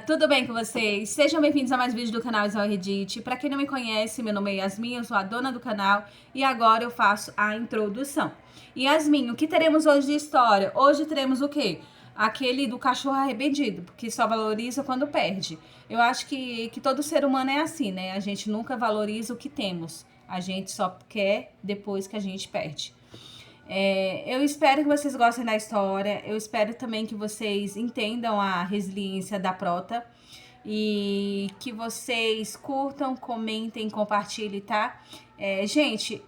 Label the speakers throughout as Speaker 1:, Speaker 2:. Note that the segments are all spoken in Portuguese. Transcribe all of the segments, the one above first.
Speaker 1: Tudo bem com vocês? Sejam bem-vindos a mais vídeos do canal Isol Reddit. Para quem não me conhece, meu nome é Yasmin, eu sou a dona do canal e agora eu faço a introdução. Yasmin, o que teremos hoje de história? Hoje teremos o quê? Aquele do cachorro arrependido, que só valoriza quando perde. Eu acho que todo ser humano é assim, né? A gente nunca valoriza o que temos. A gente só quer depois que a gente perde. Eu espero que vocês gostem da história. Eu espero também que vocês entendam a resiliência da Prota. E que vocês curtam, comentem, compartilhem, tá? Gente,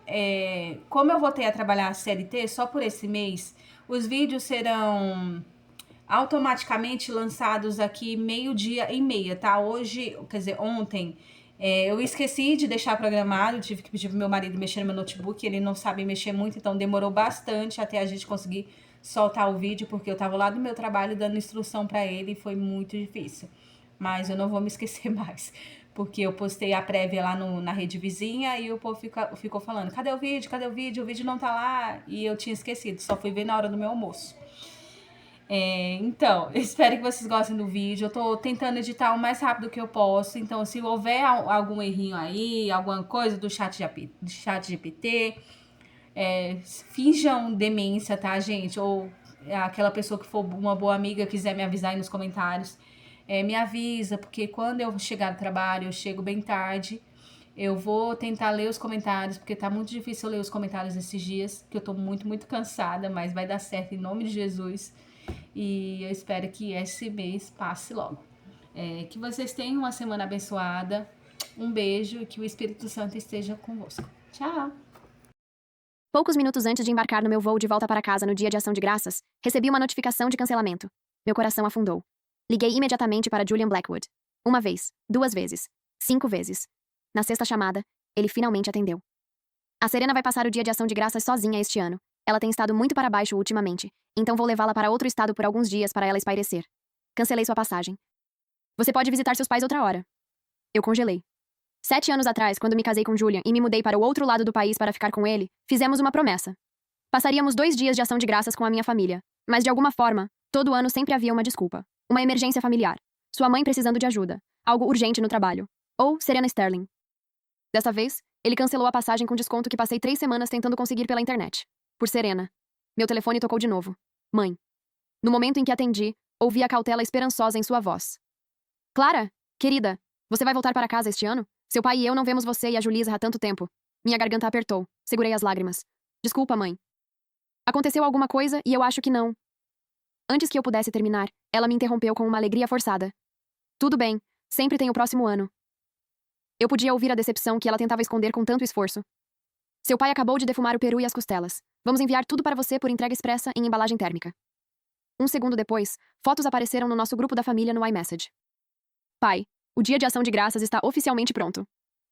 Speaker 1: como eu voltei a trabalhar a CLT só por esse mês, os vídeos serão automaticamente lançados aqui 12h30, tá? Hoje, quer dizer, ontem, eu esqueci de deixar programado, tive que pedir pro meu marido mexer no meu notebook, ele não sabe mexer muito, então demorou bastante até a gente conseguir soltar o vídeo, porque eu tava lá no meu trabalho dando instrução para ele e foi muito difícil. Mas eu não vou me esquecer mais, porque eu postei a prévia lá na rede vizinha e o povo ficou falando, cadê o vídeo? Cadê o vídeo? O vídeo não tá lá, e eu tinha esquecido, só fui ver na hora do meu almoço. Então, espero que vocês gostem do vídeo. Eu tô tentando editar o mais rápido que eu posso. Então, se houver algum errinho aí, alguma coisa do chat GPT, finjam demência, tá, gente? Ou aquela pessoa que for uma boa amiga quiser me avisar aí nos comentários. Me avisa, porque quando eu chegar do trabalho, eu chego bem tarde. Eu vou tentar ler os comentários, porque tá muito difícil ler os comentários esses dias, que eu tô muito, muito cansada, mas vai dar certo em nome de Jesus. E eu espero que esse mês passe logo. Que vocês tenham uma semana abençoada. Um beijo e que o Espírito Santo esteja convosco. Tchau!
Speaker 2: Poucos minutos antes de embarcar no meu voo de volta para casa no dia de Ação de Graças, recebi uma notificação de cancelamento. Meu coração afundou. Liguei imediatamente para Julian Blackwood. 1 vez, 2 vezes, 5 vezes. Na sexta chamada, ele finalmente atendeu. A Serena vai passar o dia de Ação de Graças sozinha este ano. Ela tem estado muito para baixo ultimamente, então vou levá-la para outro estado por alguns dias para ela espairecer. Cancelei sua passagem. Você pode visitar seus pais outra hora. Eu congelei. 7 anos atrás, quando me casei com Julian e me mudei para o outro lado do país para ficar com ele, fizemos uma promessa. Passaríamos 2 dias de Ação de Graças com a minha família, mas de alguma forma, todo ano sempre havia uma desculpa. Uma emergência familiar. Sua mãe precisando de ajuda. Algo urgente no trabalho. Ou Serena Sterling. Dessa vez, ele cancelou a passagem com desconto que passei 3 semanas tentando conseguir pela internet. Por Serena. Meu telefone tocou de novo. Mãe. No momento em que atendi, ouvi a cautela esperançosa em sua voz. Clara, querida, você vai voltar para casa este ano? Seu pai e eu não vemos você e a Julisa há tanto tempo. Minha garganta apertou. Segurei as lágrimas. Desculpa, mãe. Aconteceu alguma coisa e eu acho que não. Antes que eu pudesse terminar, ela me interrompeu com uma alegria forçada. Tudo bem, sempre tem o próximo ano. Eu podia ouvir a decepção que ela tentava esconder com tanto esforço. Seu pai acabou de defumar o peru e as costelas. Vamos enviar tudo para você por entrega expressa em embalagem térmica. 1 segundo depois, fotos apareceram no nosso grupo da família no iMessage. Pai, o dia de Ação de Graças está oficialmente pronto.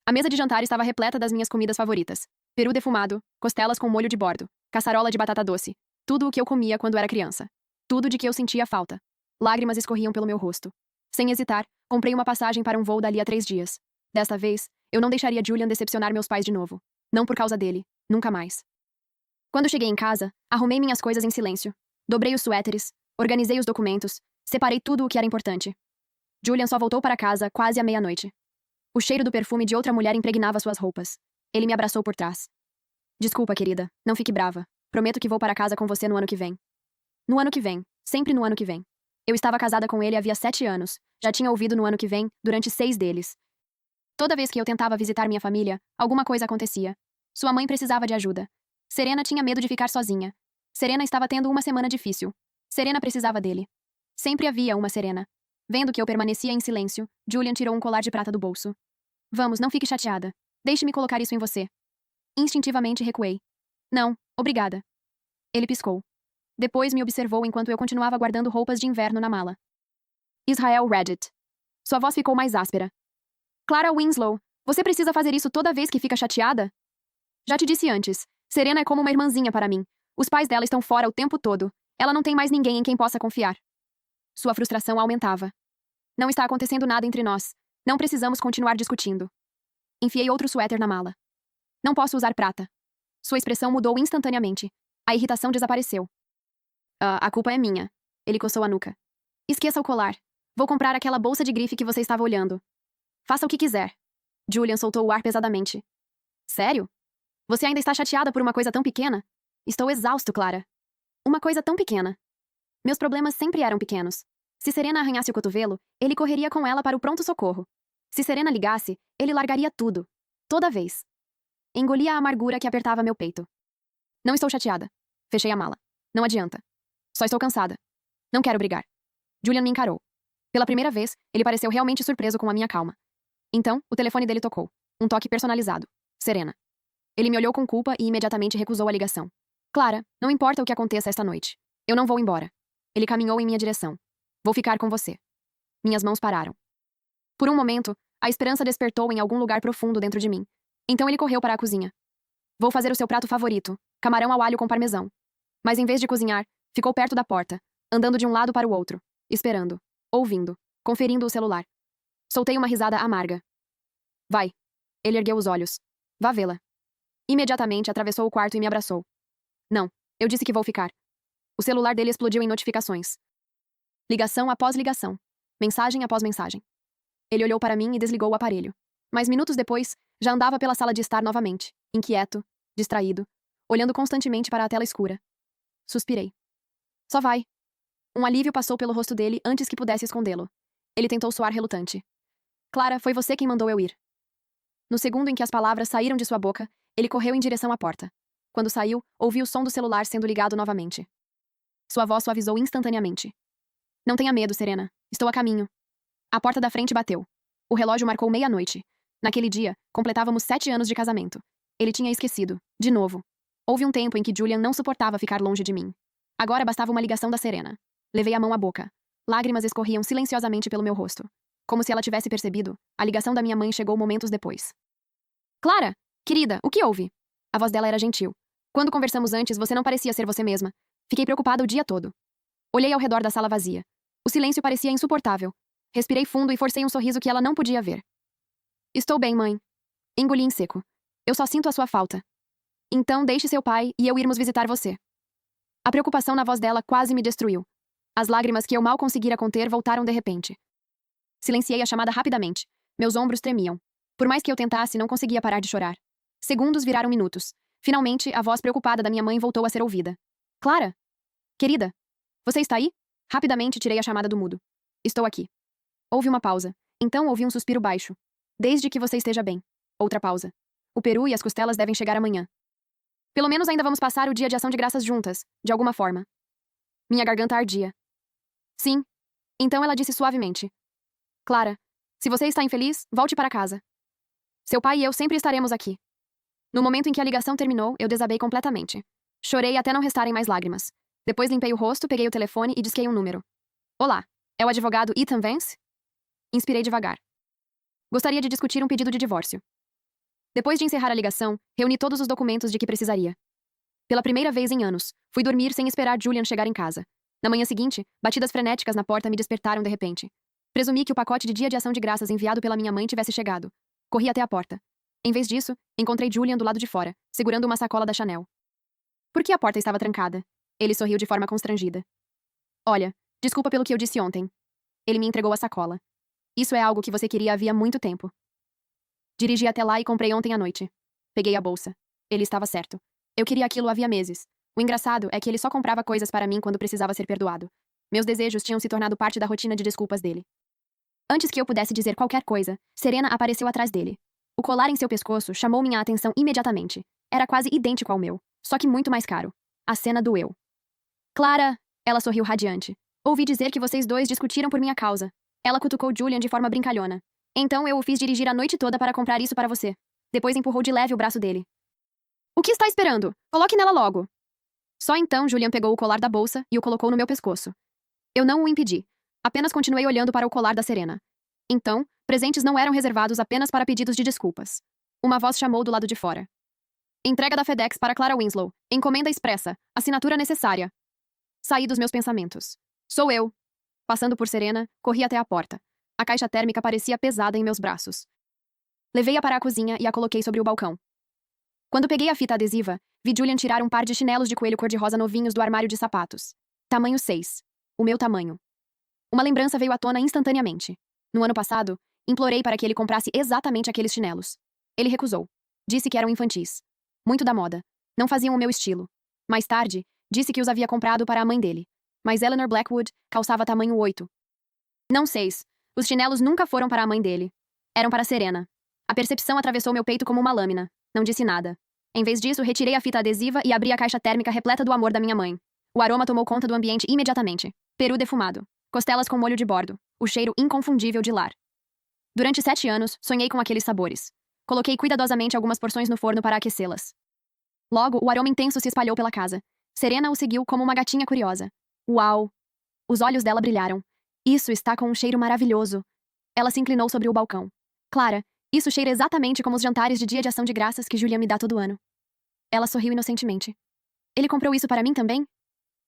Speaker 2: A mesa de jantar estava repleta das minhas comidas favoritas. Peru defumado, costelas com molho de bordo, caçarola de batata doce. Tudo o que eu comia quando era criança. Tudo de que eu sentia falta. Lágrimas escorriam pelo meu rosto. Sem hesitar, comprei uma passagem para um voo dali a 3 dias. Desta vez, eu não deixaria Julian decepcionar meus pais de novo. Não por causa dele. Nunca mais. Quando cheguei em casa, arrumei minhas coisas em silêncio. Dobrei os suéteres, organizei os documentos, separei tudo o que era importante. Julian só voltou para casa quase à meia-noite. O cheiro do perfume de outra mulher impregnava suas roupas. Ele me abraçou por trás. Desculpa, querida. Não fique brava. Prometo que vou para casa com você no ano que vem. No ano que vem. Sempre no ano que vem. Eu estava casada com ele havia 7 anos. Já tinha ouvido no ano que vem, durante 6 deles. Toda vez que eu tentava visitar minha família, alguma coisa acontecia. Sua mãe precisava de ajuda. Serena tinha medo de ficar sozinha. Serena estava tendo uma semana difícil. Serena precisava dele. Sempre havia uma Serena. Vendo que eu permanecia em silêncio, Julian tirou um colar de prata do bolso. Vamos, não fique chateada. Deixe-me colocar isso em você. Instintivamente recuei. Não, obrigada. Ele piscou. Depois me observou enquanto eu continuava guardando roupas de inverno na mala. Israel Reddit. Sua voz ficou mais áspera. Clara Winslow, você precisa fazer isso toda vez que fica chateada? Já te disse antes, Serena é como uma irmãzinha para mim. Os pais dela estão fora o tempo todo. Ela não tem mais ninguém em quem possa confiar. Sua frustração aumentava. Não está acontecendo nada entre nós. Não precisamos continuar discutindo. Enfiei outro suéter na mala. Não posso usar prata. Sua expressão mudou instantaneamente. A irritação desapareceu. A culpa é minha. Ele coçou a nuca. Esqueça o colar. Vou comprar aquela bolsa de grife que você estava olhando. Faça o que quiser. Julian soltou o ar pesadamente. Sério? Você ainda está chateada por uma coisa tão pequena? Estou exausto, Clara. Uma coisa tão pequena. Meus problemas sempre eram pequenos. Se Serena arranhasse o cotovelo, ele correria com ela para o pronto-socorro. Se Serena ligasse, ele largaria tudo. Toda vez. Engoli a amargura que apertava meu peito. Não estou chateada. Fechei a mala. Não adianta. Só estou cansada. Não quero brigar. Julian me encarou. Pela primeira vez, ele pareceu realmente surpreso com a minha calma. Então, o telefone dele tocou. Um toque personalizado. Serena. Ele me olhou com culpa e imediatamente recusou a ligação. Clara, não importa o que aconteça esta noite. Eu não vou embora. Ele caminhou em minha direção. Vou ficar com você. Minhas mãos pararam. Por um momento, a esperança despertou em algum lugar profundo dentro de mim. Então ele correu para a cozinha. Vou fazer o seu prato favorito, camarão ao alho com parmesão. Mas em vez de cozinhar, ficou perto da porta, andando de um lado para o outro, esperando, ouvindo, conferindo o celular. Soltei uma risada amarga. Vai. Ele ergueu os olhos. Vá vê-la. Imediatamente atravessou o quarto e me abraçou. Não, eu disse que vou ficar. O celular dele explodiu em notificações. Ligação após ligação. Mensagem após mensagem. Ele olhou para mim e desligou o aparelho. Mas minutos depois, já andava pela sala de estar novamente, inquieto, distraído, olhando constantemente para a tela escura. Suspirei. Só vai. Um alívio passou pelo rosto dele antes que pudesse escondê-lo. Ele tentou soar relutante. Clara, foi você quem mandou eu ir. No segundo em que as palavras saíram de sua boca, ele correu em direção à porta. Quando saiu, ouvi o som do celular sendo ligado novamente. Sua voz suavizou instantaneamente. Não tenha medo, Serena. Estou a caminho. A porta da frente bateu. O relógio marcou meia-noite. Naquele dia, completávamos 7 anos de casamento. Ele tinha esquecido, de novo. Houve um tempo em que Julian não suportava ficar longe de mim. Agora bastava uma ligação da Serena. Levei a mão à boca. Lágrimas escorriam silenciosamente pelo meu rosto. Como se ela tivesse percebido, a ligação da minha mãe chegou momentos depois. Clara! Querida, o que houve? A voz dela era gentil. Quando conversamos antes, você não parecia ser você mesma. Fiquei preocupada o dia todo. Olhei ao redor da sala vazia. O silêncio parecia insuportável. Respirei fundo e forcei um sorriso que ela não podia ver. Estou bem, mãe. Engoli em seco. Eu só sinto a sua falta. Então deixe seu pai e eu irmos visitar você. A preocupação na voz dela quase me destruiu. As lágrimas que eu mal conseguira conter voltaram de repente. Silenciei a chamada rapidamente. Meus ombros tremiam. Por mais que eu tentasse, não conseguia parar de chorar. Segundos viraram minutos. Finalmente, a voz preocupada da minha mãe voltou a ser ouvida. Clara? Querida? Você está aí? Rapidamente tirei a chamada do mudo. Estou aqui. Houve uma pausa. Então ouvi um suspiro baixo. Desde que você esteja bem. Outra pausa. O peru e as costelas devem chegar amanhã. Pelo menos ainda vamos passar o dia de ação de graças juntas, de alguma forma. Minha garganta ardia. Sim. Então ela disse suavemente. Clara, se você está infeliz, volte para casa. Seu pai e eu sempre estaremos aqui. No momento em que a ligação terminou, eu desabei completamente. Chorei até não restarem mais lágrimas. Depois limpei o rosto, peguei o telefone e disquei um número. Olá, é o advogado Ethan Vance? Inspirei devagar. Gostaria de discutir um pedido de divórcio. Depois de encerrar a ligação, reuni todos os documentos de que precisaria. Pela primeira vez em anos, fui dormir sem esperar Julian chegar em casa. Na manhã seguinte, batidas frenéticas na porta me despertaram de repente. Presumi que o pacote de dia de ação de graças enviado pela minha mãe tivesse chegado. Corri até a porta. Em vez disso, encontrei Julian do lado de fora, segurando uma sacola da Chanel. Por que a porta estava trancada? Ele sorriu de forma constrangida. Olha, desculpa pelo que eu disse ontem. Ele me entregou a sacola. Isso é algo que você queria havia muito tempo. Dirigi até lá e comprei ontem à noite. Peguei a bolsa. Ele estava certo. Eu queria aquilo havia meses. O engraçado é que ele só comprava coisas para mim quando precisava ser perdoado. Meus desejos tinham se tornado parte da rotina de desculpas dele. Antes que eu pudesse dizer qualquer coisa, Serena apareceu atrás dele. O colar em seu pescoço chamou minha atenção imediatamente. Era quase idêntico ao meu, só que muito mais caro. A cena doeu. Clara, ela sorriu radiante. Ouvi dizer que vocês dois discutiram por minha causa. Ela cutucou Julian de forma brincalhona. Então eu o fiz dirigir a noite toda para comprar isso para você. Depois empurrou de leve o braço dele. O que está esperando? Coloque nela logo. Só então Julian pegou o colar da bolsa e o colocou no meu pescoço. Eu não o impedi. Apenas continuei olhando para o colar da Serena. Então, presentes não eram reservados apenas para pedidos de desculpas. Uma voz chamou do lado de fora. Entrega da FedEx para Clara Winslow. Encomenda expressa. Assinatura necessária. Saí dos meus pensamentos. Sou eu. Passando por Serena, corri até a porta. A caixa térmica parecia pesada em meus braços. Levei-a para a cozinha e a coloquei sobre o balcão. Quando peguei a fita adesiva, vi Julian tirar um par de chinelos de coelho cor-de-rosa novinhos do armário de sapatos. Tamanho 6. O meu tamanho. Uma lembrança veio à tona instantaneamente. No ano passado, implorei para que ele comprasse exatamente aqueles chinelos. Ele recusou. Disse que eram infantis. Muito da moda. Não faziam o meu estilo. Mais tarde, disse que os havia comprado para a mãe dele. Mas Eleanor Blackwood calçava tamanho 8. Não 6. Os chinelos nunca foram para a mãe dele. Eram para Serena. A percepção atravessou meu peito como uma lâmina. Não disse nada. Em vez disso, retirei a fita adesiva e abri a caixa térmica repleta do amor da minha mãe. O aroma tomou conta do ambiente imediatamente. Peru defumado. Costelas com molho de bordo. O cheiro inconfundível de lar. Durante 7 anos, sonhei com aqueles sabores. Coloquei cuidadosamente algumas porções no forno para aquecê-las. Logo, o aroma intenso se espalhou pela casa. Serena o seguiu como uma gatinha curiosa. Uau! Os olhos dela brilharam. Isso está com um cheiro maravilhoso. Ela se inclinou sobre o balcão. Clara, isso cheira exatamente como os jantares de Dia de Ação de Graças que Julian me dá todo ano. Ela sorriu inocentemente. Ele comprou isso para mim também?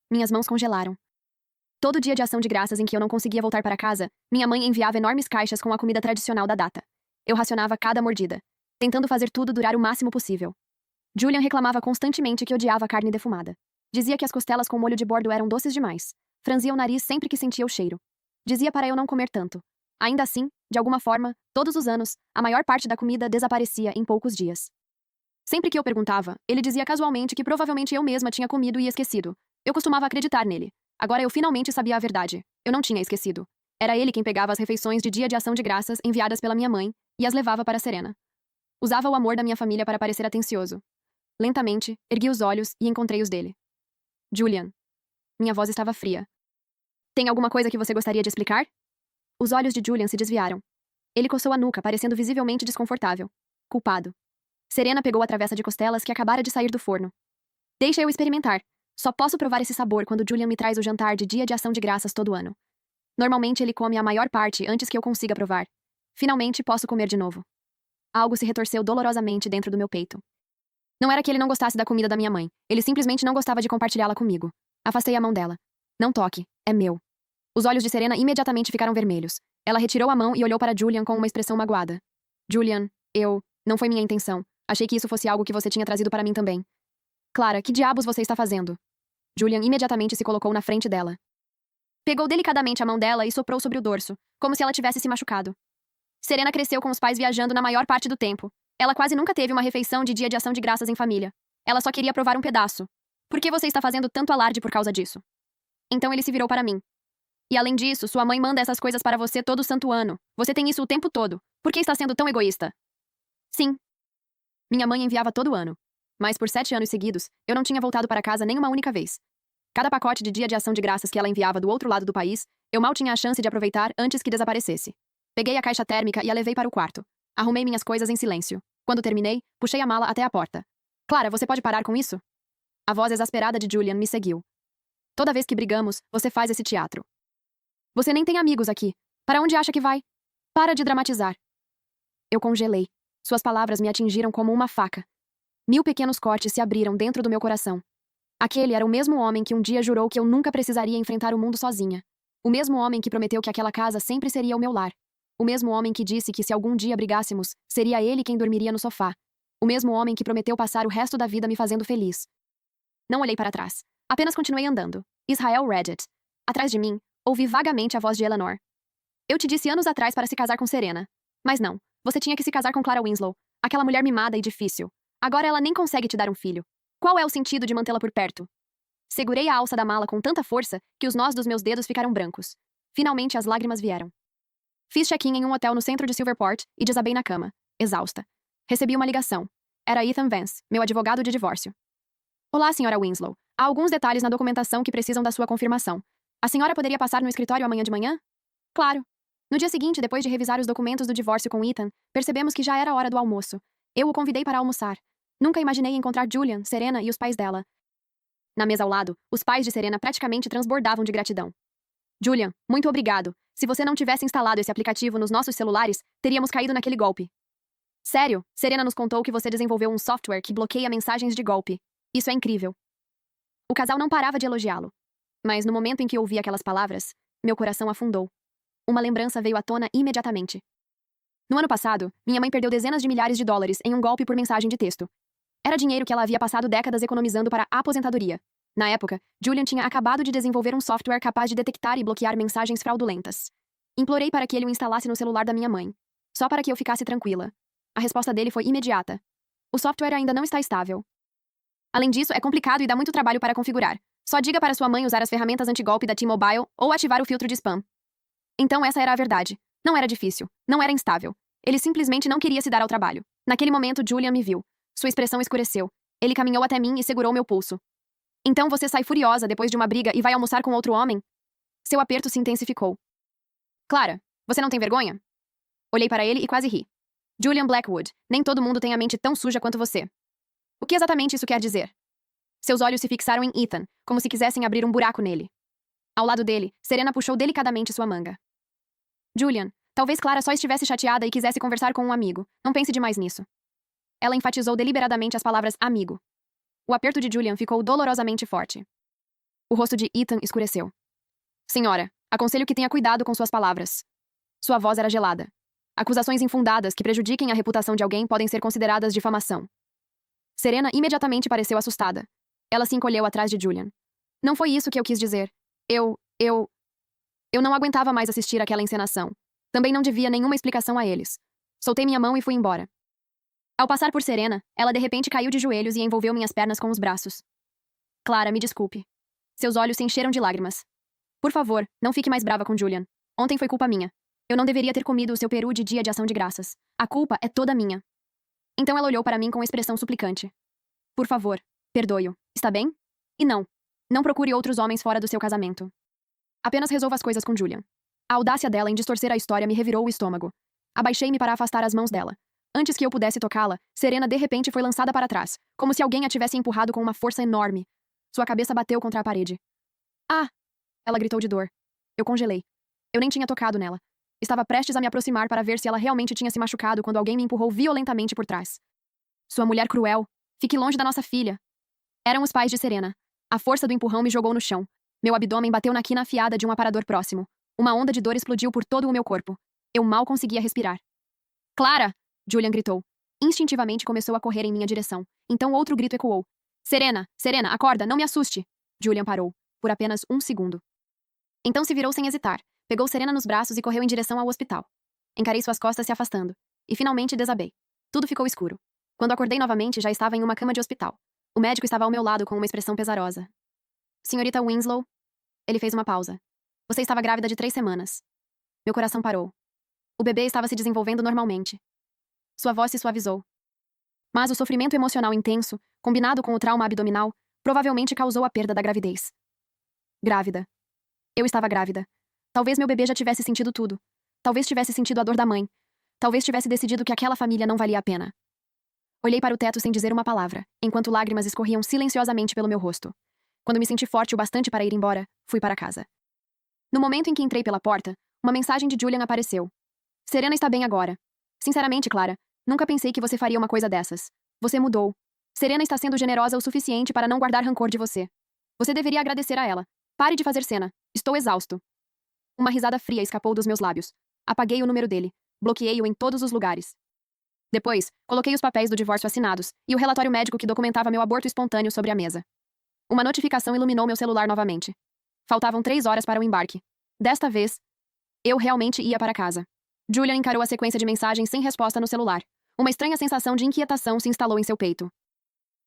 Speaker 2: Minhas mãos congelaram. Todo dia de Ação de Graças em que eu não conseguia voltar para casa, minha mãe enviava enormes caixas com a comida tradicional da data. Eu racionava cada mordida, tentando fazer tudo durar o máximo possível. Julian reclamava constantemente que odiava a carne defumada. Dizia que as costelas com molho de bordo eram doces demais. Franzia o nariz sempre que sentia o cheiro. Dizia para eu não comer tanto. Ainda assim, de alguma forma, todos os anos, a maior parte da comida desaparecia em poucos dias. Sempre que eu perguntava, ele dizia casualmente que provavelmente eu mesma tinha comido e esquecido. Eu costumava acreditar nele. Agora eu finalmente sabia a verdade. Eu não tinha esquecido. Era ele quem pegava as refeições de Dia de Ação de Graças enviadas pela minha mãe e as levava para Serena. Usava o amor da minha família para parecer atencioso. Lentamente, ergui os olhos e encontrei os dele. Julian. Minha voz estava fria. Tem alguma coisa que você gostaria de explicar? Os olhos de Julian se desviaram. Ele coçou a nuca, parecendo visivelmente desconfortável. Culpado. Serena pegou a travessa de costelas que acabara de sair do forno. Deixa eu experimentar. Só posso provar esse sabor quando Julian me traz o jantar de Dia de Ação de Graças todo ano. Normalmente ele come a maior parte antes que eu consiga provar. Finalmente posso comer de novo. Algo se retorceu dolorosamente dentro do meu peito. Não era que ele não gostasse da comida da minha mãe. Ele simplesmente não gostava de compartilhá-la comigo. Afastei a mão dela. Não toque. É meu. Os olhos de Serena imediatamente ficaram vermelhos. Ela retirou a mão e olhou para Julian com uma expressão magoada. Julian, não foi minha intenção. Achei que isso fosse algo que você tinha trazido para mim também. Clara, que diabos você está fazendo? Julian imediatamente se colocou na frente dela. Pegou delicadamente a mão dela e soprou sobre o dorso, como se ela tivesse se machucado. Serena cresceu com os pais viajando na maior parte do tempo. Ela quase nunca teve uma refeição de Dia de Ação de Graças em família. Ela só queria provar um pedaço. Por que você está fazendo tanto alarde por causa disso? Então ele se virou para mim. E além disso, sua mãe manda essas coisas para você todo santo ano. Você tem isso o tempo todo. Por que está sendo tão egoísta? Sim. Minha mãe enviava todo ano. Mas por 7 anos seguidos, eu não tinha voltado para casa nem uma única vez. Cada pacote de Dia de Ação de Graças que ela enviava do outro lado do país, eu mal tinha a chance de aproveitar antes que desaparecesse. Peguei a caixa térmica e a levei para o quarto. Arrumei minhas coisas em silêncio. Quando terminei, puxei a mala até a porta. Clara, você pode parar com isso? A voz exasperada de Julian me seguiu. Toda vez que brigamos, você faz esse teatro. Você nem tem amigos aqui. Para onde acha que vai? Para de dramatizar. Eu congelei. Suas palavras me atingiram como uma faca. 1000 pequenos cortes se abriram dentro do meu coração. Aquele era o mesmo homem que um dia jurou que eu nunca precisaria enfrentar o mundo sozinha. O mesmo homem que prometeu que aquela casa sempre seria o meu lar. O mesmo homem que disse que se algum dia brigássemos, seria ele quem dormiria no sofá. O mesmo homem que prometeu passar o resto da vida me fazendo feliz. Não olhei para trás. Apenas continuei andando. Israel Reddit. Atrás de mim, ouvi vagamente a voz de Eleanor. Eu te disse anos atrás para se casar com Serena. Mas não, você tinha que se casar com Clara Winslow, aquela mulher mimada e difícil. Agora ela nem consegue te dar um filho. Qual é o sentido de mantê-la por perto? Segurei a alça da mala com tanta força que os nós dos meus dedos ficaram brancos. Finalmente as lágrimas vieram. Fiz check-in em um hotel no centro de Silverport e desabei na cama, exausta. Recebi uma ligação. Era Ethan Vance, meu advogado de divórcio. Olá, senhora Winslow. Há alguns detalhes na documentação que precisam da sua confirmação. A senhora poderia passar no escritório amanhã de manhã? Claro. No dia seguinte, depois de revisar os documentos do divórcio com Ethan, percebemos que já era hora do almoço. Eu o convidei para almoçar. Nunca imaginei encontrar Julian, Serena e os pais dela. Na mesa ao lado, os pais de Serena praticamente transbordavam de gratidão. Julian, muito obrigado. Se você não tivesse instalado esse aplicativo nos nossos celulares, teríamos caído naquele golpe. Sério, Serena nos contou que você desenvolveu um software que bloqueia mensagens de golpe. Isso é incrível. O casal não parava de elogiá-lo. Mas no momento em que ouvi aquelas palavras, meu coração afundou. Uma lembrança veio à tona imediatamente. No ano passado, minha mãe perdeu dezenas de milhares de dólares em um golpe por mensagem de texto. Era dinheiro que ela havia passado décadas economizando para a aposentadoria. Na época, Julian tinha acabado de desenvolver um software capaz de detectar e bloquear mensagens fraudulentas. Implorei para que ele o instalasse no celular da minha mãe, só para que eu ficasse tranquila. A resposta dele foi imediata. O software ainda não está estável. Além disso, é complicado e dá muito trabalho para configurar. Só diga para sua mãe usar as ferramentas anti-golpe da T-Mobile ou ativar o filtro de spam. Então essa era a verdade. Não era difícil. Não era instável. Ele simplesmente não queria se dar ao trabalho. Naquele momento, Julian me viu. Sua expressão escureceu. Ele caminhou até mim e segurou meu pulso. Então você sai furiosa depois de uma briga e vai almoçar com outro homem? Seu aperto se intensificou. Clara, você não tem vergonha? Olhei para ele e quase ri. Julian Blackwood, nem todo mundo tem a mente tão suja quanto você. O que exatamente isso quer dizer? Seus olhos se fixaram em Ethan, como se quisessem abrir um buraco nele. Ao lado dele, Serena puxou delicadamente sua manga. Julian, talvez Clara só estivesse chateada e quisesse conversar com um amigo. Não pense demais nisso. Ela enfatizou deliberadamente as palavras amigo. O aperto de Julian ficou dolorosamente forte. O rosto de Ethan escureceu. Senhora, aconselho que tenha cuidado com suas palavras. Sua voz era gelada. Acusações infundadas que prejudiquem a reputação de alguém podem ser consideradas difamação. Serena imediatamente pareceu assustada. Ela se encolheu atrás de Julian. Não foi isso que eu quis dizer. Eu não aguentava mais assistir àquela encenação. Também não devia nenhuma explicação a eles. Soltei minha mão e fui embora. Ao passar por Serena, ela de repente caiu de joelhos e envolveu minhas pernas com os braços. Clara, me desculpe. Seus olhos se encheram de lágrimas. Por favor, não fique mais brava com Julian. Ontem foi culpa minha. Eu não deveria ter comido o seu peru de dia de ação de graças. A culpa é toda minha. Então ela olhou para mim com expressão suplicante. Por favor, perdoe-o. Está bem? E não procure outros homens fora do seu casamento. Apenas resolva as coisas com Julian. A audácia dela em distorcer a história me revirou o estômago. Abaixei-me para afastar as mãos dela. Antes que eu pudesse tocá-la, Serena de repente foi lançada para trás, como se alguém a tivesse empurrado com uma força enorme. Sua cabeça bateu contra a parede. Ah! Ela gritou de dor. Eu congelei. Eu nem tinha tocado nela. Estava prestes a me aproximar para ver se ela realmente tinha se machucado quando alguém me empurrou violentamente por trás. Sua mulher cruel. Fique longe da nossa filha. Eram os pais de Serena. A força do empurrão me jogou no chão. Meu abdômen bateu na quina afiada de um aparador próximo. Uma onda de dor explodiu por todo o meu corpo. Eu mal conseguia respirar. Clara! Julian gritou. Instintivamente começou a correr em minha direção. Então outro grito ecoou. Serena! Serena, acorda, não me assuste! Julian parou. Por apenas um segundo. Então se virou sem hesitar. Pegou Serena nos braços e correu em direção ao hospital. Encarei suas costas se afastando. E finalmente desabei. Tudo ficou escuro. Quando acordei novamente, já estava em uma cama de hospital. O médico estava ao meu lado com uma expressão pesarosa. Senhorita Winslow. Ele fez uma pausa. Você estava grávida de 3 semanas. Meu coração parou. O bebê estava se desenvolvendo normalmente. Sua voz se suavizou. Mas o sofrimento emocional intenso, combinado com o trauma abdominal, provavelmente causou a perda da gravidez. Grávida. Eu estava grávida. Talvez meu bebê já tivesse sentido tudo. Talvez tivesse sentido a dor da mãe. Talvez tivesse decidido que aquela família não valia a pena. Olhei para o teto sem dizer uma palavra, enquanto lágrimas escorriam silenciosamente pelo meu rosto. Quando me senti forte o bastante para ir embora, fui para casa. No momento em que entrei pela porta, uma mensagem de Julian apareceu. Serena está bem agora. Sinceramente, Clara, nunca pensei que você faria uma coisa dessas. Você mudou. Serena está sendo generosa o suficiente para não guardar rancor de você. Você deveria agradecer a ela. Pare de fazer cena. Estou exausto. Uma risada fria escapou dos meus lábios. Apaguei o número dele. Bloqueei-o em todos os lugares. Depois, coloquei os papéis do divórcio assinados e o relatório médico que documentava meu aborto espontâneo sobre a mesa. Uma notificação iluminou meu celular novamente. Faltavam 3 horas para o embarque. Desta vez, eu realmente ia para casa. Julian encarou a sequência de mensagens sem resposta no celular. Uma estranha sensação de inquietação se instalou em seu peito.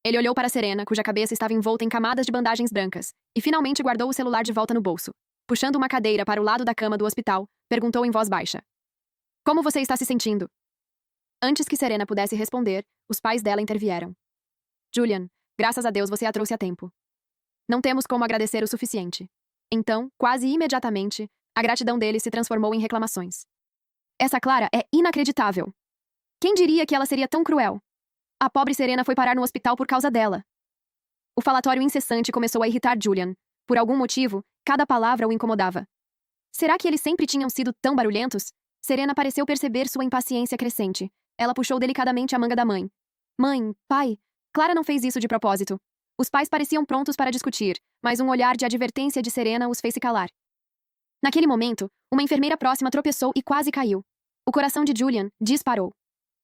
Speaker 2: Ele olhou para Serena, cuja cabeça estava envolta em camadas de bandagens brancas, e finalmente guardou o celular de volta no bolso. Puxando uma cadeira para o lado da cama do hospital, perguntou em voz baixa. Como você está se sentindo? Antes que Serena pudesse responder, os pais dela intervieram. Julian, graças a Deus você a trouxe a tempo. Não temos como agradecer o suficiente. Então, quase imediatamente, a gratidão dele se transformou em reclamações. Essa Clara é inacreditável. Quem diria que ela seria tão cruel? A pobre Serena foi parar no hospital por causa dela. O falatório incessante começou a irritar Julian. Por algum motivo, cada palavra o incomodava. Será que eles sempre tinham sido tão barulhentos? Serena pareceu perceber sua impaciência crescente. Ela puxou delicadamente a manga da mãe. Mãe, pai, Clara não fez isso de propósito. Os pais pareciam prontos para discutir, mas um olhar de advertência de Serena os fez se calar. Naquele momento, uma enfermeira próxima tropeçou e quase caiu. O coração de Julian disparou.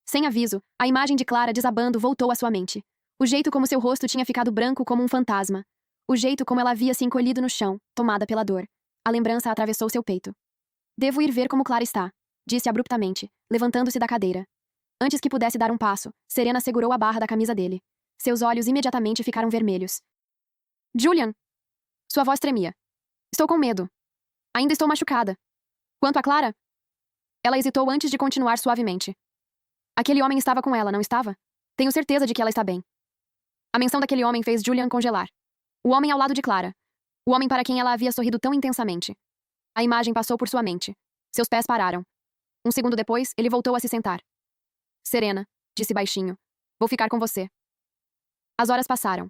Speaker 2: Sem aviso, a imagem de Clara desabando voltou à sua mente. O jeito como seu rosto tinha ficado branco como um fantasma. O jeito como ela havia se encolhido no chão, tomada pela dor. A lembrança atravessou seu peito. Devo ir ver como Clara está, disse abruptamente, levantando-se da cadeira. Antes que pudesse dar um passo, Serena segurou a barra da camisa dele. Seus olhos imediatamente ficaram vermelhos. Julian! Sua voz tremia. Estou com medo. Ainda estou machucada. Quanto a Clara? Ela hesitou antes de continuar suavemente. Aquele homem estava com ela, não estava? Tenho certeza de que ela está bem. A menção daquele homem fez Julian congelar. O homem ao lado de Clara. O homem para quem ela havia sorrido tão intensamente. A imagem passou por sua mente. Seus pés pararam. Um segundo depois, ele voltou a se sentar. Serena, disse baixinho. Vou ficar com você. As horas passaram.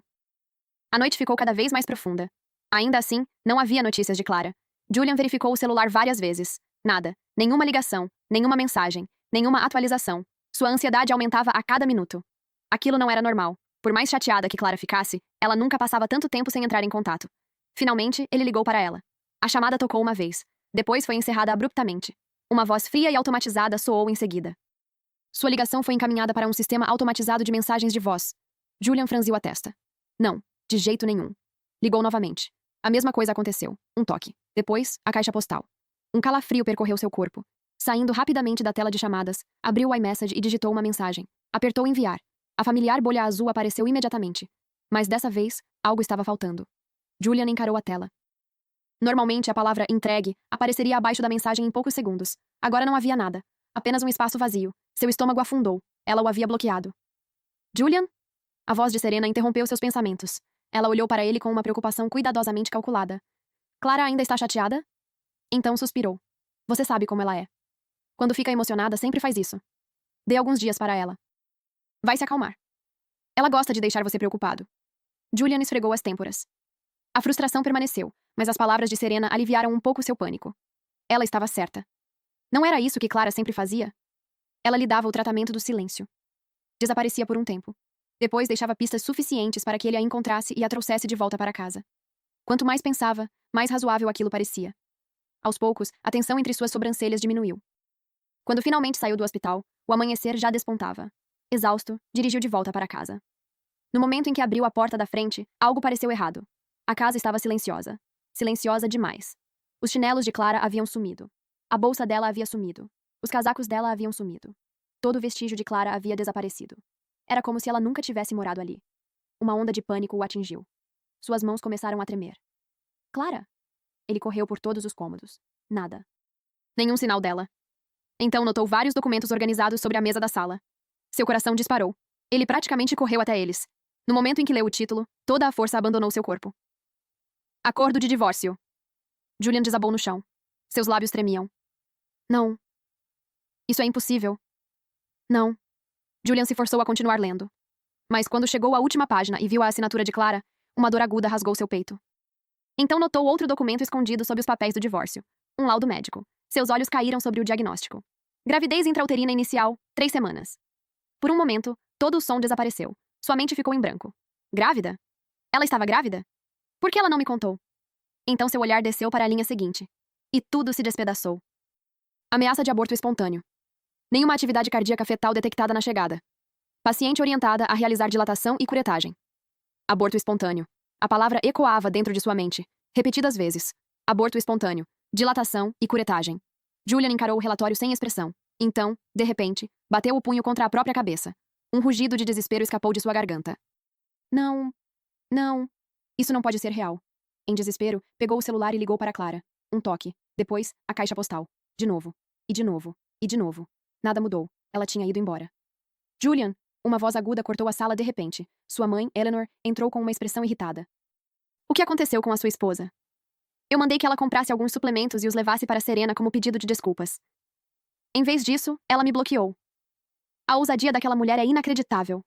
Speaker 2: A noite ficou cada vez mais profunda. Ainda assim, não havia notícias de Clara. Julian verificou o celular várias vezes. Nada. Nenhuma ligação, nenhuma mensagem, nenhuma atualização. Sua ansiedade aumentava a cada minuto. Aquilo não era normal. Por mais chateada que Clara ficasse, ela nunca passava tanto tempo sem entrar em contato. Finalmente, ele ligou para ela. A chamada tocou uma vez. Depois foi encerrada abruptamente. Uma voz fria e automatizada soou em seguida. Sua ligação foi encaminhada para um sistema automatizado de mensagens de voz. Julian franziu a testa. Não, de jeito nenhum. Ligou novamente. A mesma coisa aconteceu. Um toque. Depois, a caixa postal. Um calafrio percorreu seu corpo. Saindo rapidamente da tela de chamadas, abriu o iMessage e digitou uma mensagem. Apertou enviar. A familiar bolha azul apareceu imediatamente. Mas dessa vez, algo estava faltando. Julian encarou a tela. Normalmente, a palavra entregue apareceria abaixo da mensagem em poucos segundos. Agora não havia nada. Apenas um espaço vazio. Seu estômago afundou. Ela o havia bloqueado. Julian? A voz de Serena interrompeu seus pensamentos. Ela olhou para ele com uma preocupação cuidadosamente calculada. Clara ainda está chateada? Então suspirou. Você sabe como ela é. Quando fica emocionada, sempre faz isso. Dê alguns dias para ela. Vai se acalmar. Ela gosta de deixar você preocupado. Julian esfregou as têmporas. A frustração permaneceu, mas as palavras de Serena aliviaram um pouco seu pânico. Ela estava certa. Não era isso que Clara sempre fazia? Ela lhe dava o tratamento do silêncio. Desaparecia por um tempo. Depois deixava pistas suficientes para que ele a encontrasse e a trouxesse de volta para casa. Quanto mais pensava, mais razoável aquilo parecia. Aos poucos, a tensão entre suas sobrancelhas diminuiu. Quando finalmente saiu do hospital, o amanhecer já despontava. Exausto, dirigiu de volta para casa. No momento em que abriu a porta da frente, algo pareceu errado. A casa estava silenciosa. Silenciosa demais. Os chinelos de Clara haviam sumido. A bolsa dela havia sumido. Os casacos dela haviam sumido. Todo o vestígio de Clara havia desaparecido. Era como se ela nunca tivesse morado ali. Uma onda de pânico o atingiu. Suas mãos começaram a tremer. Clara? Ele correu por todos os cômodos. Nada. Nenhum sinal dela. Então notou vários documentos organizados sobre a mesa da sala. Seu coração disparou. Ele praticamente correu até eles. No momento em que leu o título, toda a força abandonou seu corpo. Acordo de divórcio. Julian desabou no chão. Seus lábios tremiam. Não. Isso é impossível. Não. Julian se forçou a continuar lendo. Mas quando chegou à última página e viu a assinatura de Clara, uma dor aguda rasgou seu peito. Então notou outro documento escondido sob os papéis do divórcio. Um laudo médico. Seus olhos caíram sobre o diagnóstico. Gravidez intrauterina inicial, 3 semanas. Por um momento, todo o som desapareceu. Sua mente ficou em branco. Grávida? Ela estava grávida? Por que ela não me contou? Então seu olhar desceu para a linha seguinte. E tudo se despedaçou. Ameaça de aborto espontâneo. Nenhuma atividade cardíaca fetal detectada na chegada. Paciente orientada a realizar dilatação e curetagem. Aborto espontâneo. A palavra ecoava dentro de sua mente, repetidas vezes. Aborto espontâneo, dilatação e curetagem. Julian encarou o relatório sem expressão. Então, de repente, bateu o punho contra a própria cabeça. Um rugido de desespero escapou de sua garganta. Não. Não. Isso não pode ser real. Em desespero, pegou o celular e ligou para Clara. Um toque. Depois, a caixa postal. De novo. E de novo. E de novo. Nada mudou. Ela tinha ido embora. Julian! Uma voz aguda cortou a sala de repente. Sua mãe, Eleanor, entrou com uma expressão irritada. O que aconteceu com a sua esposa? Eu mandei que ela comprasse alguns suplementos e os levasse para Serena como pedido de desculpas. Em vez disso, ela me bloqueou. A ousadia daquela mulher é inacreditável.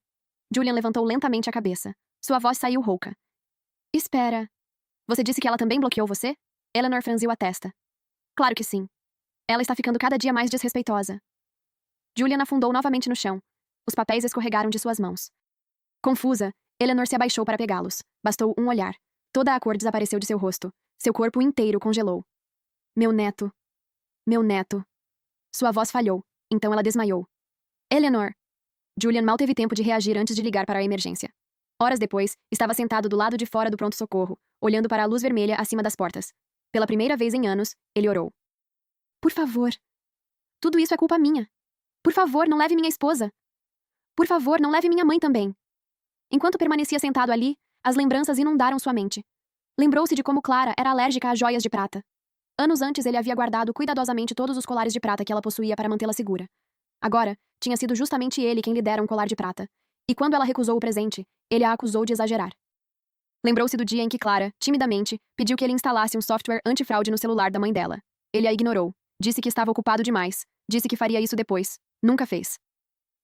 Speaker 2: Julian levantou lentamente a cabeça. Sua voz saiu rouca. Espera. Você disse que ela também bloqueou você? Eleanor franziu a testa. Claro que sim. Ela está ficando cada dia mais desrespeitosa. Julian afundou novamente no chão. Os papéis escorregaram de suas mãos. Confusa, Eleanor se abaixou para pegá-los. Bastou um olhar. Toda a cor desapareceu de seu rosto. Seu corpo inteiro congelou. Meu neto. Meu neto. Sua voz falhou. Então ela desmaiou. Eleanor. Julian mal teve tempo de reagir antes de ligar para a emergência. Horas depois, estava sentado do lado de fora do pronto-socorro, olhando para a luz vermelha acima das portas. Pela primeira vez em anos, ele orou. Por favor. Tudo isso é culpa minha. Por favor, não leve minha esposa. Por favor, não leve minha mãe também. Enquanto permanecia sentado ali, as lembranças inundaram sua mente. Lembrou-se de como Clara era alérgica a joias de prata. Anos antes ele havia guardado cuidadosamente todos os colares de prata que ela possuía para mantê-la segura. Agora, tinha sido justamente ele quem lhe dera um colar de prata. E quando ela recusou o presente, ele a acusou de exagerar. Lembrou-se do dia em que Clara, timidamente, pediu que ele instalasse um software antifraude no celular da mãe dela. Ele a ignorou. Disse que estava ocupado demais. Disse que faria isso depois. Nunca fez.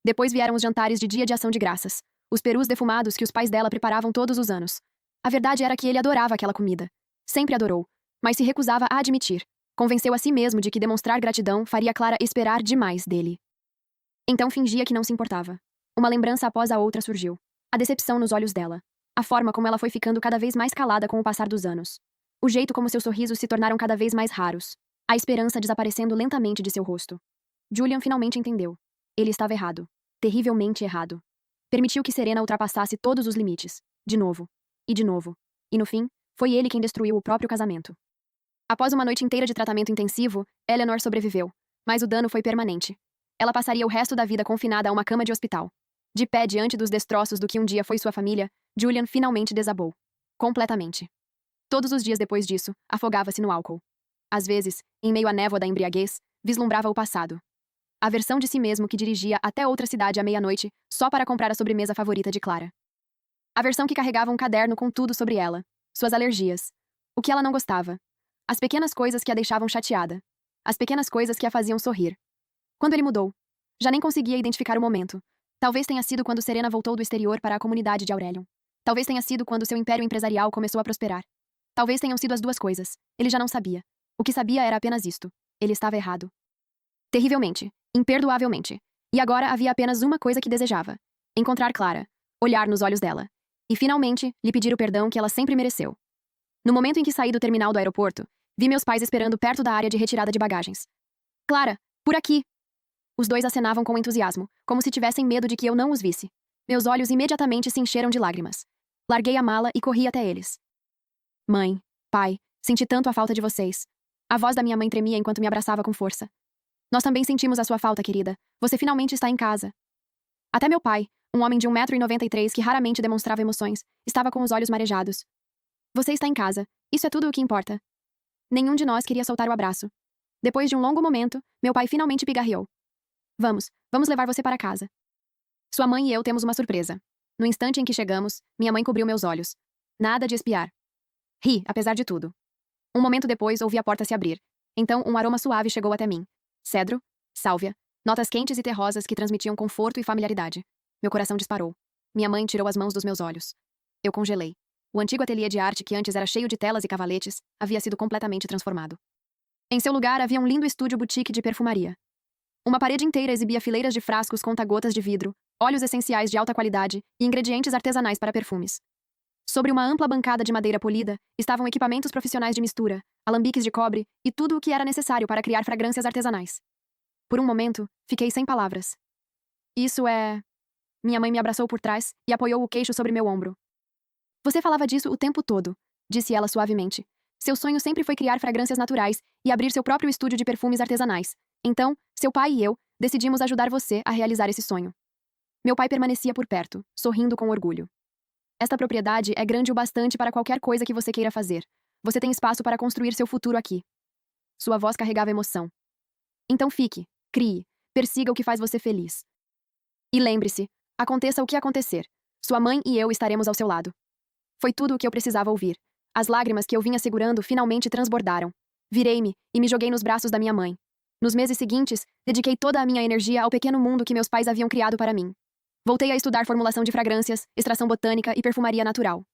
Speaker 2: Depois vieram os jantares de dia de ação de graças. Os perus defumados que os pais dela preparavam todos os anos. A verdade era que ele adorava aquela comida. Sempre adorou. Mas se recusava a admitir. Convenceu a si mesmo de que demonstrar gratidão faria Clara esperar demais dele. Então fingia que não se importava. Uma lembrança após a outra surgiu. A decepção nos olhos dela. A forma como ela foi ficando cada vez mais calada com o passar dos anos. O jeito como seus sorrisos se tornaram cada vez mais raros. A esperança desaparecendo lentamente de seu rosto. Julian finalmente entendeu. Ele estava errado. Terrivelmente errado. Permitiu que Serena ultrapassasse todos os limites. De novo. E de novo. E no fim, foi ele quem destruiu o próprio casamento. Após uma noite inteira de tratamento intensivo, Eleanor sobreviveu. Mas o dano foi permanente. Ela passaria o resto da vida confinada a uma cama de hospital. De pé diante dos destroços do que um dia foi sua família, Julian finalmente desabou. Completamente. Todos os dias depois disso, afogava-se no álcool. Às vezes, em meio à névoa da embriaguez, vislumbrava o passado. A versão de si mesmo que dirigia até outra cidade à meia-noite, só para comprar a sobremesa favorita de Clara. A versão que carregava um caderno com tudo sobre ela. Suas alergias. O que ela não gostava. As pequenas coisas que a deixavam chateada. As pequenas coisas que a faziam sorrir. Quando ele mudou. Já nem conseguia identificar o momento. Talvez tenha sido quando Serena voltou do exterior para a comunidade de Aurelion. Talvez tenha sido quando seu império empresarial começou a prosperar. Talvez tenham sido as duas coisas. Ele já não sabia. O que sabia era apenas isto. Ele estava errado. Terrivelmente. Imperdoavelmente. E agora havia apenas uma coisa que desejava. Encontrar Clara. Olhar nos olhos dela. E, finalmente, lhe pedir o perdão que ela sempre mereceu. No momento em que saí do terminal do aeroporto, vi meus pais esperando perto da área de retirada de bagagens. Clara, por aqui! Os dois acenavam com entusiasmo, como se tivessem medo de que eu não os visse. Meus olhos imediatamente se encheram de lágrimas. Larguei a mala e corri até eles. Mãe, pai, senti tanto a falta de vocês. A voz da minha mãe tremia enquanto me abraçava com força. Nós também sentimos a sua falta, querida. Você finalmente está em casa. Até meu pai, um homem de 1,93 m que raramente demonstrava emoções, estava com os olhos marejados. Você está em casa. Isso é tudo o que importa. Nenhum de nós queria soltar o abraço. Depois de um longo momento, meu pai finalmente pigarreou. Vamos levar você para casa. Sua mãe e eu temos uma surpresa. No instante em que chegamos, minha mãe cobriu meus olhos. Nada de espiar. Ri, apesar de tudo. Um momento depois, ouvi a porta se abrir. Então, um aroma suave chegou até mim. Cedro, sálvia, notas quentes e terrosas que transmitiam conforto e familiaridade. Meu coração disparou. Minha mãe tirou as mãos dos meus olhos. Eu congelei. O antigo ateliê de arte que antes era cheio de telas e cavaletes, havia sido completamente transformado. Em seu lugar havia um lindo estúdio boutique de perfumaria. Uma parede inteira exibia fileiras de frascos conta-gotas de vidro, óleos essenciais de alta qualidade e ingredientes artesanais para perfumes. Sobre uma ampla bancada de madeira polida, estavam equipamentos profissionais de mistura, alambiques de cobre e tudo o que era necessário para criar fragrâncias artesanais. Por um momento, fiquei sem palavras. Isso é... Minha mãe me abraçou por trás e apoiou o queixo sobre meu ombro. Você falava disso o tempo todo, disse ela suavemente. Seu sonho sempre foi criar fragrâncias naturais e abrir seu próprio estúdio de perfumes artesanais. Então, seu pai e eu decidimos ajudar você a realizar esse sonho. Meu pai permanecia por perto, sorrindo com orgulho. Esta propriedade é grande o bastante para qualquer coisa que você queira fazer. Você tem espaço para construir seu futuro aqui. Sua voz carregava emoção. Então fique, crie, persiga o que faz você feliz. E lembre-se, aconteça o que acontecer, sua mãe e eu estaremos ao seu lado. Foi tudo o que eu precisava ouvir. As lágrimas que eu vinha segurando finalmente transbordaram. Virei-me e me joguei nos braços da minha mãe. Nos meses seguintes, dediquei toda a minha energia ao pequeno mundo que meus pais haviam criado para mim. Voltei a estudar formulação de fragrâncias, extração botânica e perfumaria natural.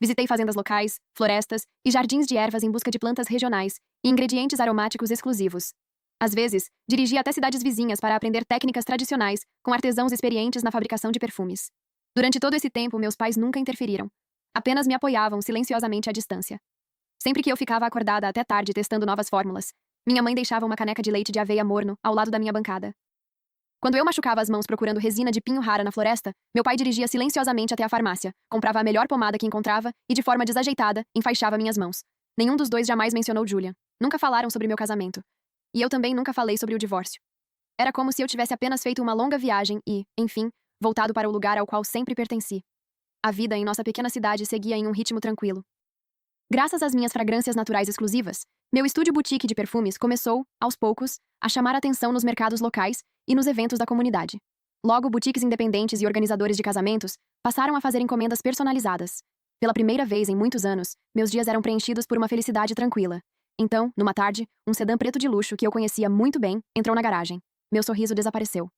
Speaker 2: Visitei fazendas locais, florestas e jardins de ervas em busca de plantas regionais e ingredientes aromáticos exclusivos. Às vezes, dirigi até cidades vizinhas para aprender técnicas tradicionais com artesãos experientes na fabricação de perfumes. Durante todo esse tempo, meus pais nunca interferiram. Apenas me apoiavam silenciosamente à distância. Sempre que eu ficava acordada até tarde testando novas fórmulas, minha mãe deixava uma caneca de leite de aveia morno ao lado da minha bancada. Quando eu machucava as mãos procurando resina de pinho rara na floresta, meu pai dirigia silenciosamente até a farmácia, comprava a melhor pomada que encontrava e, de forma desajeitada, enfaixava minhas mãos. Nenhum dos dois jamais mencionou Julian. Nunca falaram sobre meu casamento. E eu também nunca falei sobre o divórcio. Era como se eu tivesse apenas feito uma longa viagem e, enfim, voltado para o lugar ao qual sempre pertenci. A vida em nossa pequena cidade seguia em um ritmo tranquilo. Graças às minhas fragrâncias naturais exclusivas, meu estúdio boutique de perfumes começou, aos poucos, a chamar atenção nos mercados locais e nos eventos da comunidade. Logo, boutiques independentes e organizadores de casamentos passaram a fazer encomendas personalizadas. Pela primeira vez em muitos anos, meus dias eram preenchidos por uma felicidade tranquila. Então, numa tarde, um sedã preto de luxo que eu conhecia muito bem entrou na garagem. Meu sorriso desapareceu.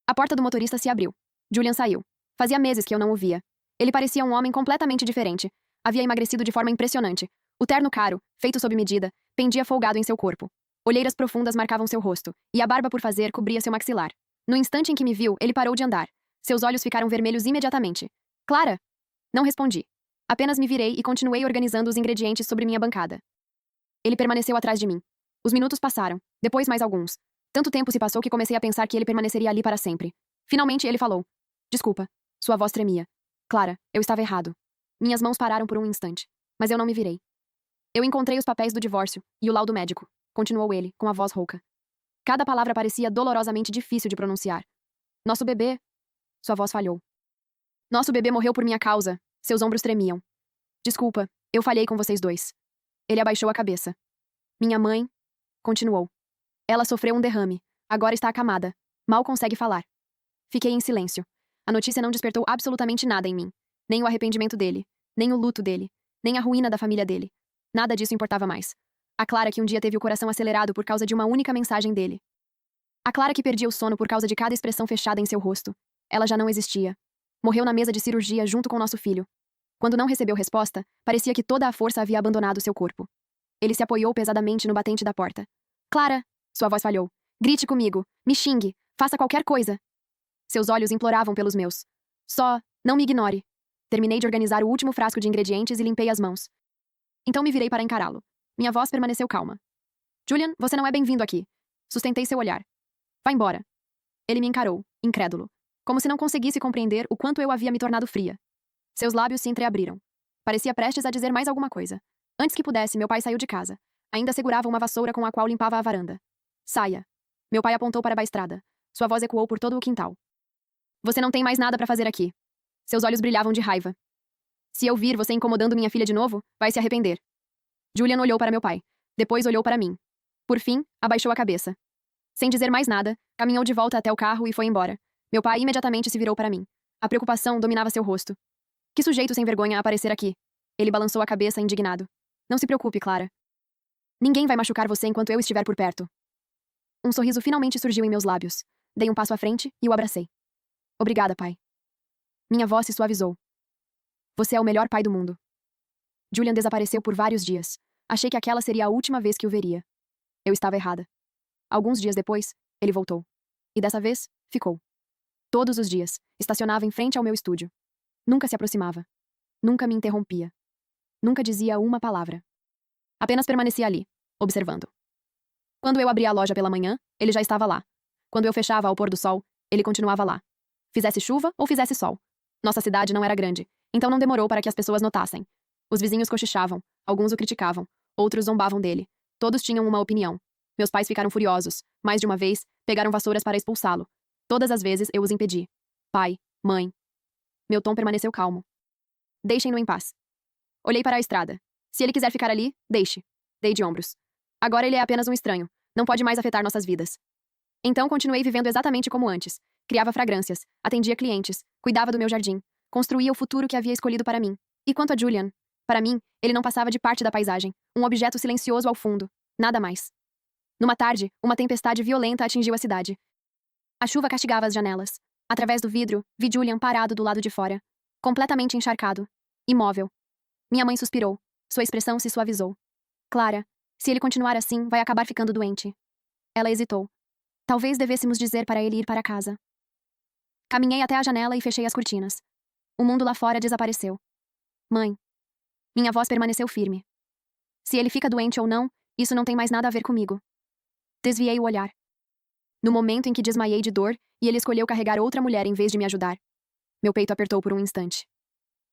Speaker 2: A porta do motorista se abriu. Julian saiu. Fazia meses que eu não o via. Ele parecia um homem completamente diferente. Havia emagrecido de forma impressionante. O terno caro, feito sob medida, pendia folgado em seu corpo. Olheiras profundas marcavam seu rosto, e a barba por fazer cobria seu maxilar. No instante em que me viu, ele parou de andar. Seus olhos ficaram vermelhos imediatamente. Clara? Não respondi. Apenas me virei e continuei organizando os ingredientes sobre minha bancada. Ele permaneceu atrás de mim. Os minutos passaram, depois mais alguns. Tanto tempo se passou que comecei a pensar que ele permaneceria ali para sempre. Finalmente ele falou. Desculpa. Sua voz tremia. Clara, eu estava errado. Minhas mãos pararam por um instante, mas eu não me virei. Eu encontrei os papéis do divórcio e o laudo médico, continuou ele, com a voz rouca. Cada palavra parecia dolorosamente difícil de pronunciar. Nosso bebê... Sua voz falhou. Nosso bebê morreu por minha causa. Seus ombros tremiam. Desculpa, eu falhei com vocês dois. Ele abaixou a cabeça. Minha mãe... Continuou. Ela sofreu um derrame. Agora está acamada. Mal consegue falar. Fiquei em silêncio. A notícia não despertou absolutamente nada em mim. Nem o arrependimento dele, nem o luto dele, nem a ruína da família dele. Nada disso importava mais. A Clara que um dia teve o coração acelerado por causa de uma única mensagem dele. A Clara que perdia o sono por causa de cada expressão fechada em seu rosto. Ela já não existia. Morreu na mesa de cirurgia junto com nosso filho. Quando não recebeu resposta, parecia que toda a força havia abandonado seu corpo. Ele se apoiou pesadamente no batente da porta. Clara! Sua voz falhou. Grite comigo. Me xingue. Faça qualquer coisa. Seus olhos imploravam pelos meus. Só, não me ignore. Terminei de organizar o último frasco de ingredientes e limpei as mãos. Então me virei para encará-lo. Minha voz permaneceu calma. Julian, você não é bem-vindo aqui. Sustentei seu olhar. Vá embora. Ele me encarou, incrédulo, como se não conseguisse compreender o quanto eu havia me tornado fria. Seus lábios se entreabriram. Parecia prestes a dizer mais alguma coisa. Antes que pudesse, meu pai saiu de casa. Ainda segurava uma vassoura com a qual limpava a varanda. Saia. Meu pai apontou para a estrada. Sua voz ecoou por todo o quintal. Você não tem mais nada para fazer aqui. Seus olhos brilhavam de raiva. Se eu vir você incomodando minha filha de novo, vai se arrepender. Julian olhou para meu pai. Depois olhou para mim. Por fim, abaixou a cabeça. Sem dizer mais nada, caminhou de volta até o carro e foi embora. Meu pai imediatamente se virou para mim. A preocupação dominava seu rosto. Que sujeito sem vergonha aparecer aqui. Ele balançou a cabeça indignado. Não se preocupe, Clara. Ninguém vai machucar você enquanto eu estiver por perto. Um sorriso finalmente surgiu em meus lábios. Dei um passo à frente e o abracei. Obrigada, pai. Minha voz se suavizou. Você é o melhor pai do mundo. Julian desapareceu por vários dias. Achei que aquela seria a última vez que o veria. Eu estava errada. Alguns dias depois, ele voltou. E dessa vez, ficou. Todos os dias, estacionava em frente ao meu estúdio. Nunca se aproximava. Nunca me interrompia. Nunca dizia uma palavra. Apenas permanecia ali, observando. Quando eu abria a loja pela manhã, ele já estava lá. Quando eu fechava ao pôr do sol, ele continuava lá. Fizesse chuva ou fizesse sol. Nossa cidade não era grande, então não demorou para que as pessoas notassem. Os vizinhos cochichavam, alguns o criticavam, outros zombavam dele. Todos tinham uma opinião. Meus pais ficaram furiosos. Mais de uma vez, pegaram vassouras para expulsá-lo. Todas as vezes eu os impedi. Pai, mãe. Meu tom permaneceu calmo. Deixem-no em paz. Olhei para a estrada. Se ele quiser ficar ali, deixe. Dei de ombros. Agora ele é apenas um estranho. Não pode mais afetar nossas vidas. Então continuei vivendo exatamente como antes. Criava fragrâncias, atendia clientes, cuidava do meu jardim, construía o futuro que havia escolhido para mim. E quanto a Julian? Para mim, ele não passava de parte da paisagem, um objeto silencioso ao fundo. Nada mais. Numa tarde, uma tempestade violenta atingiu a cidade. A chuva castigava as janelas. Através do vidro, vi Julian parado do lado de fora, completamente encharcado, imóvel. Minha mãe suspirou. Sua expressão se suavizou. Clara, se ele continuar assim, vai acabar ficando doente. Ela hesitou. Talvez devêssemos dizer para ele ir para casa. Caminhei até a janela e fechei as cortinas. O mundo lá fora desapareceu. Mãe. Minha voz permaneceu firme. Se ele fica doente ou não, isso não tem mais nada a ver comigo. Desviei o olhar. No momento em que desmaiei de dor e ele escolheu carregar outra mulher em vez de me ajudar. Meu peito apertou por um instante.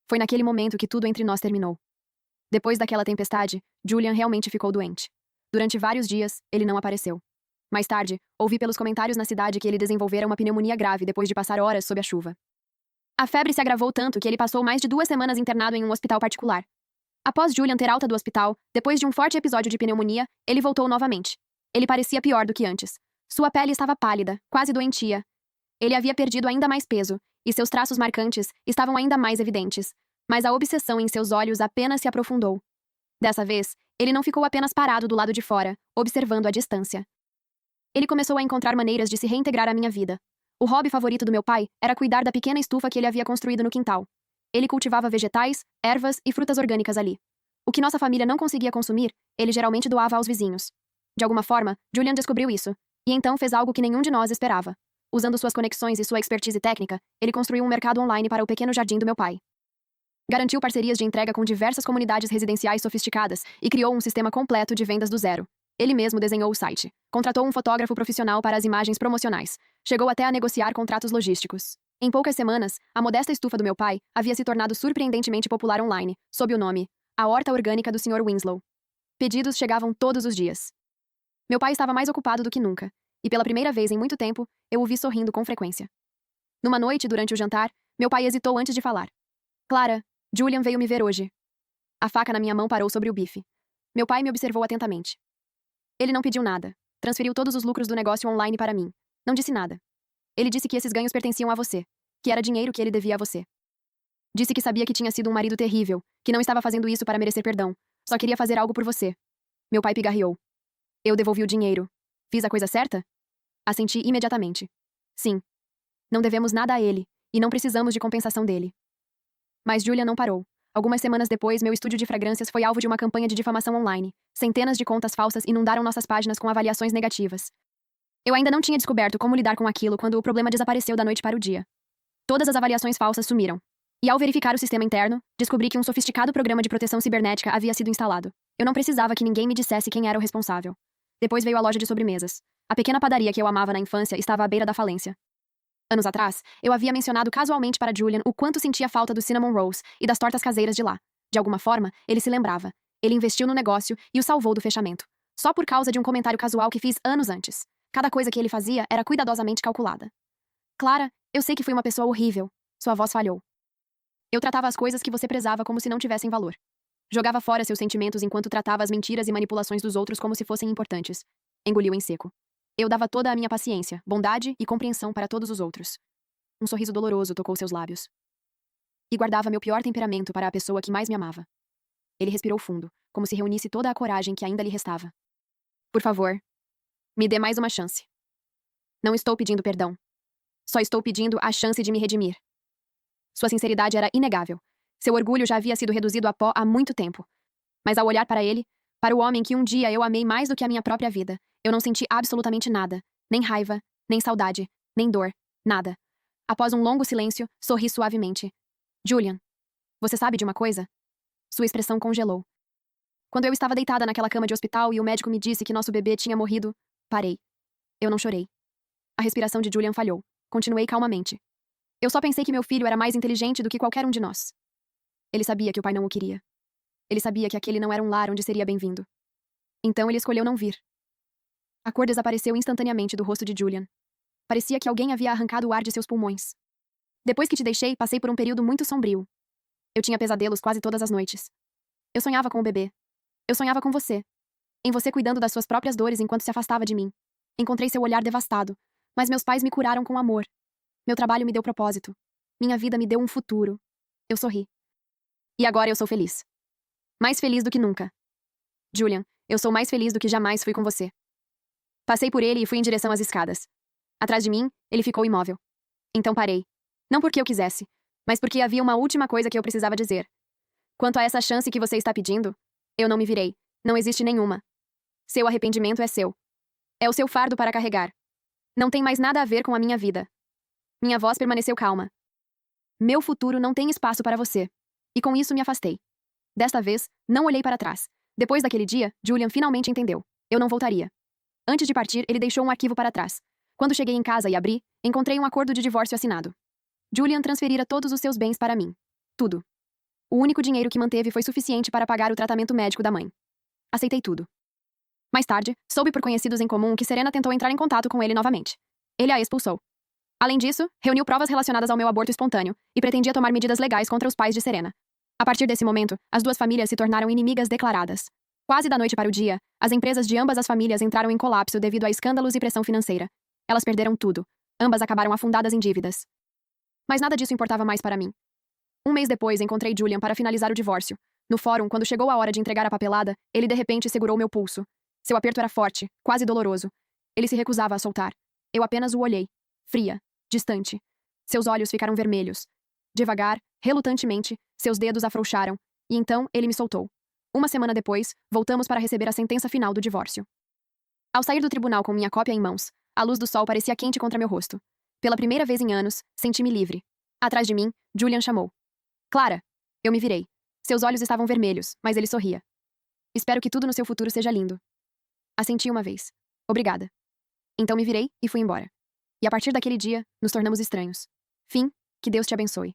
Speaker 2: Foi naquele momento que tudo entre nós terminou. Depois daquela tempestade, Julian realmente ficou doente. Durante vários dias, ele não apareceu. Mais tarde, ouvi pelos comentários na cidade que ele desenvolvera uma pneumonia grave depois de passar horas sob a chuva. A febre se agravou tanto que ele passou mais de 2 semanas internado em um hospital particular. Após Julian ter alta do hospital, depois de um forte episódio de pneumonia, ele voltou novamente. Ele parecia pior do que antes. Sua pele estava pálida, quase doentia. Ele havia perdido ainda mais peso, e seus traços marcantes estavam ainda mais evidentes. Mas a obsessão em seus olhos apenas se aprofundou. Dessa vez, ele não ficou apenas parado do lado de fora, observando à distância. Ele começou a encontrar maneiras de se reintegrar à minha vida. O hobby favorito do meu pai era cuidar da pequena estufa que ele havia construído no quintal. Ele cultivava vegetais, ervas e frutas orgânicas ali. O que nossa família não conseguia consumir, ele geralmente doava aos vizinhos. De alguma forma, Julian descobriu isso, e então fez algo que nenhum de nós esperava. Usando suas conexões e sua expertise técnica, ele construiu um mercado online para o pequeno jardim do meu pai. Garantiu parcerias de entrega com diversas comunidades residenciais sofisticadas e criou um sistema completo de vendas do zero. Ele mesmo desenhou o site. Contratou um fotógrafo profissional para as imagens promocionais. Chegou até a negociar contratos logísticos. Em poucas semanas, a modesta estufa do meu pai havia se tornado surpreendentemente popular online, sob o nome A Horta Orgânica do Sr. Winslow. Pedidos chegavam todos os dias. Meu pai estava mais ocupado do que nunca, e pela primeira vez em muito tempo, eu o vi sorrindo com frequência. Numa noite, durante o jantar, meu pai hesitou antes de falar. Clara, Julian veio me ver hoje. A faca na minha mão parou sobre o bife. Meu pai me observou atentamente. Ele não pediu nada. Transferiu todos os lucros do negócio online para mim. Não disse nada. Ele disse que esses ganhos pertenciam a você, que era dinheiro que ele devia a você. Disse que sabia que tinha sido um marido terrível, que não estava fazendo isso para merecer perdão, só queria fazer algo por você. Meu pai pigarreou. Eu devolvi o dinheiro. Fiz a coisa certa? Assenti imediatamente. Sim. Não devemos nada a ele, e não precisamos de compensação dele. Mas Julia não parou. Algumas semanas depois, meu estúdio de fragrâncias foi alvo de uma campanha de difamação online. Centenas de contas falsas inundaram nossas páginas com avaliações negativas. Eu ainda não tinha descoberto como lidar com aquilo quando o problema desapareceu da noite para o dia. Todas as avaliações falsas sumiram. E ao verificar o sistema interno, descobri que um sofisticado programa de proteção cibernética havia sido instalado. Eu não precisava que ninguém me dissesse quem era o responsável. Depois veio a loja de sobremesas. A pequena padaria que eu amava na infância estava à beira da falência. Anos atrás, eu havia mencionado casualmente para Julian o quanto sentia falta dos cinnamon rolls e das tortas caseiras de lá. De alguma forma, ele se lembrava. Ele investiu no negócio e o salvou do fechamento. Só por causa de um comentário casual que fiz anos antes. Cada coisa que ele fazia era cuidadosamente calculada. Clara, eu sei que fui uma pessoa horrível. Sua voz falhou. Eu tratava as coisas que você prezava como se não tivessem valor. Jogava fora seus sentimentos enquanto tratava as mentiras e manipulações dos outros como se fossem importantes. Engoliu em seco. Eu dava toda a minha paciência, bondade e compreensão para todos os outros. Um sorriso doloroso tocou seus lábios. E guardava meu pior temperamento para a pessoa que mais me amava. Ele respirou fundo, como se reunisse toda a coragem que ainda lhe restava. Por favor, me dê mais uma chance. Não estou pedindo perdão. Só estou pedindo a chance de me redimir. Sua sinceridade era inegável. Seu orgulho já havia sido reduzido a pó há muito tempo. Mas ao olhar para ele, para o homem que um dia eu amei mais do que a minha própria vida, eu não senti absolutamente nada. Nem raiva, nem saudade, nem dor, nada. Após um longo silêncio, sorri suavemente. Julian, você sabe de uma coisa? Sua expressão congelou. Quando eu estava deitada naquela cama de hospital e o médico me disse que nosso bebê tinha morrido, parei. Eu não chorei. A respiração de Julian falhou. Continuei calmamente. Eu só pensei que meu filho era mais inteligente do que qualquer um de nós. Ele sabia que o pai não o queria. Ele sabia que aquele não era um lar onde seria bem-vindo. Então ele escolheu não vir. A cor desapareceu instantaneamente do rosto de Julian. Parecia que alguém havia arrancado o ar de seus pulmões. Depois que te deixei, passei por um período muito sombrio. Eu tinha pesadelos quase todas as noites. Eu sonhava com o bebê. Eu sonhava com você. Em você cuidando das suas próprias dores enquanto se afastava de mim. Encontrei seu olhar devastado, mas meus pais me curaram com amor. Meu trabalho me deu propósito. Minha vida me deu um futuro. Eu sorri. E agora eu sou feliz. Mais feliz do que nunca. Julian, eu sou mais feliz do que jamais fui com você. Passei por ele e fui em direção às escadas. Atrás de mim, ele ficou imóvel. Então parei. Não porque eu quisesse, mas porque havia uma última coisa que eu precisava dizer. Quanto a essa chance que você está pedindo, eu não me virei. Não existe nenhuma. Seu arrependimento é seu. É o seu fardo para carregar. Não tem mais nada a ver com a minha vida. Minha voz permaneceu calma. Meu futuro não tem espaço para você. E com isso me afastei. Desta vez, não olhei para trás. Depois daquele dia, Julian finalmente entendeu. Eu não voltaria. Antes de partir, ele deixou um arquivo para trás. Quando cheguei em casa e abri, encontrei um acordo de divórcio assinado. Julian transferira todos os seus bens para mim. Tudo. O único dinheiro que manteve foi suficiente para pagar o tratamento médico da mãe. Aceitei tudo. Mais tarde, soube por conhecidos em comum que Serena tentou entrar em contato com ele novamente. Ele a expulsou. Além disso, reuniu provas relacionadas ao meu aborto espontâneo e pretendia tomar medidas legais contra os pais de Serena. A partir desse momento, as duas famílias se tornaram inimigas declaradas. Quase da noite para o dia, as empresas de ambas as famílias entraram em colapso devido a escândalos e pressão financeira. Elas perderam tudo. Ambas acabaram afundadas em dívidas. Mas nada disso importava mais para mim. Um mês depois, encontrei Julian para finalizar o divórcio. No fórum, quando chegou a hora de entregar a papelada, ele de repente segurou meu pulso. Seu aperto era forte, quase doloroso. Ele se recusava a soltar. Eu apenas o olhei. Fria, distante. Seus olhos ficaram vermelhos. Devagar, relutantemente, seus dedos afrouxaram, e então ele me soltou. Uma semana depois, voltamos para receber a sentença final do divórcio. Ao sair do tribunal com minha cópia em mãos, a luz do sol parecia quente contra meu rosto. Pela primeira vez em anos, senti-me livre. Atrás de mim, Julian chamou. Clara! Eu me virei. Seus olhos estavam vermelhos, mas ele sorria. Espero que tudo no seu futuro seja lindo. Assenti uma vez. Obrigada. Então me virei e fui embora. E a partir daquele dia, nos tornamos estranhos. Fim, que Deus te abençoe.